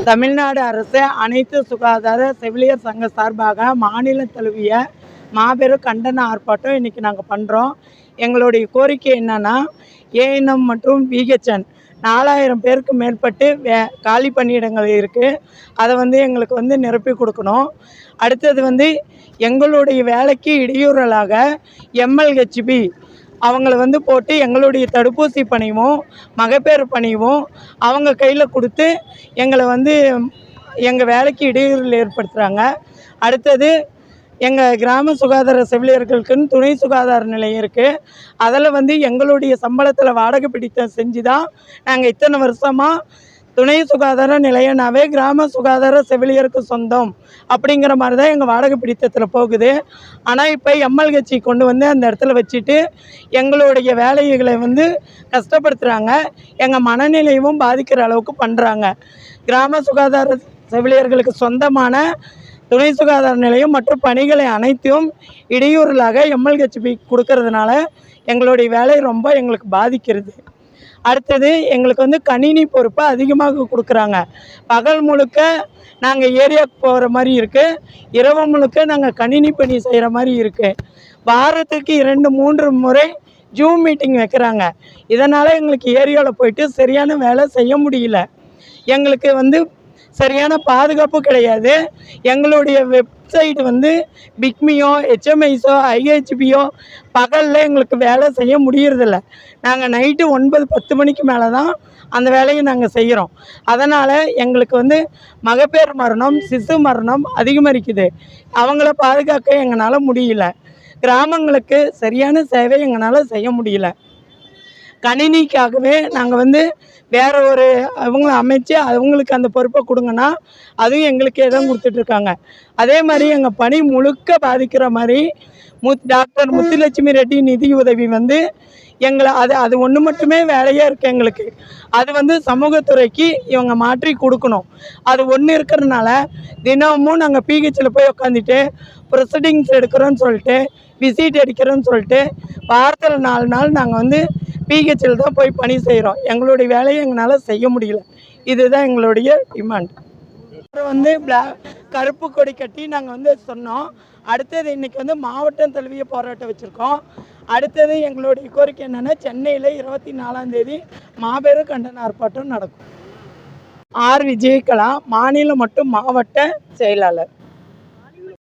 தமிழ்நாடு அரசு அனைத்து சுகாதார செவிலியர் சங்க சார்பாக மாநில தழுவிய மாபெரும் கண்டன ஆர்ப்பாட்டம் இன்றைக்கி நாங்கள் பண்ணுறோம். எங்களுடைய கோரிக்கை என்னென்னா, ஏஎன்எம் மற்றும் விஹெச்என் 4000 பேருக்கு மேற்பட்டு காலி பணியிடங்கள் இருக்குது. அதை எங்களுக்கு நிரப்பி கொடுக்கணும். அடுத்தது எங்களுடைய வேலைக்கு இடையூறலாக எம்எல்ஹெச்பி அவங்கள போட்டு எங்களுடைய தடுப்பூசி பணியும் மகப்பேறு பணியும் அவங்க கையில் கொடுத்து எங்களை எங்கள் வேலைக்கு இடையூறு ஏற்படுத்துகிறாங்க. அடுத்தது எங்கள் கிராம சுகாதார செவிலியர்களுக்குன்னு துணை சுகாதார நிலையம் இருக்குது. அதில் எங்களுடைய சம்பளத்தில் வாடகை பிடித்தம் செஞ்சு தான் நாங்கள் இத்தனை வருஷமாக துணை சுகாதார நிலையனாவே கிராம சுகாதார செவிலியருக்கு சொந்தம் அப்படிங்கிற மாதிரி தான் எங்கள் வாடகை பிடித்தத்தில் போகுது. ஆனால் இப்போ எம்எல்ஹெச்சி கொண்டு அந்த இடத்துல வச்சுட்டு எங்களுடைய வேலைகளை கஷ்டப்படுத்துகிறாங்க. எங்கள் மனநிலையும் பாதிக்கிற அளவுக்கு பண்ணுறாங்க. கிராம சுகாதார செவிலியர்களுக்கு சொந்தமான துணை சுகாதார நிலையம் மற்றும் பணிகளை அனைத்தும் இடையூறலாக எம்எல்ஹெச்பி கொடுக்கறதுனால எங்களுடைய வேலை ரொம்ப எங்களுக்கு பாதிக்கிறது. அடுத்தது எங்களுக்கு கணினி பொறுப்பை அதிகமாக கொடுக்குறாங்க. பகல் முழுக்க நாங்கள் ஏரியாவுக்கு போகிற மாதிரி இருக்குது, இரவு முழுக்க நாங்கள் கணினி பணி செய்கிற மாதிரி இருக்குது. வாரத்துக்கு 2-3 முறை ஜூம் மீட்டிங் வைக்கிறாங்க. இதனால் எங்களுக்கு ஏரியாவில் போயிட்டு சரியான வேலை செய்ய முடியல. எங்களுக்கு சரியான பாதுகாப்பு கிடையாது. எங்களுடைய வெப்சைட்டு பிக்மியோ ஹெச்எம்ஐஸோ ஐஹெச்பியோ பகலில் எங்களுக்கு வேலை செய்ய முடியறதில்ல. நாங்கள் நைட்டு 9-10 மணிக்கு மேலே தான் அந்த வேலையை நாங்கள் செய்கிறோம். அதனால் எங்களுக்கு மகப்பேறு மரணம் சிசு மரணம் அதிகமாகிருக்குது. அவங்கள பாதுகாக்க எங்களால் முடியல. கிராமங்களுக்கு சரியான சேவை எங்களால் செய்ய முடியல. கணினிக்காகவே நாங்கள் வேறு ஒரு அவங்கள அமைச்சு அவங்களுக்கு அந்த பொறுப்பை கொடுங்கன்னா அதுவும் எங்களுக்கே தான் கொடுத்துட்ருக்காங்க. அதே மாதிரி எங்கள் பணி முழுக்க பாதிக்கிற மாதிரி டாக்டர் முத்துலட்சுமி ரெட்டி நிதி உதவி எங்களை அது ஒன்று மட்டுமே வேலையாக இருக்குது எங்களுக்கு. அது சமூகத்துறைக்கு இவங்க மாற்றி கொடுக்கணும். அது ஒன்று இருக்கிறதுனால தினமும் நாங்கள் பிஹெச்சில் போய் உட்காந்துட்டு ப்ரொசீடிங்ஸ் எடுக்கிறோன்னு சொல்லிட்டு விசிட் அடிக்கிறோன்னு சொல்லிட்டு வாரத்தில் 4 நாள் நாங்கள் பிஹெச்சில் தான் போய் பணி செய்கிறோம். எங்களுடைய வேலையை எங்களால் செய்ய முடியல. இதுதான் எங்களுடைய டிமாண்ட். அப்புறம் கருப்பு கொடி கட்டி நாங்கள் சொன்னோம். அடுத்தது இன்றைக்கி மாவட்டம் தழுவிய போராட்டம் வச்சுருக்கோம். அடுத்தது எங்களுடைய கோரிக்கை என்னென்னா, சென்னையில் 24ஆம் தேதி மாபெரும் கண்டன ஆர்ப்பாட்டம் நடக்கும். ஆர் விஜயகலா, மாநில மற்றும் மாவட்ட செயலாளர்.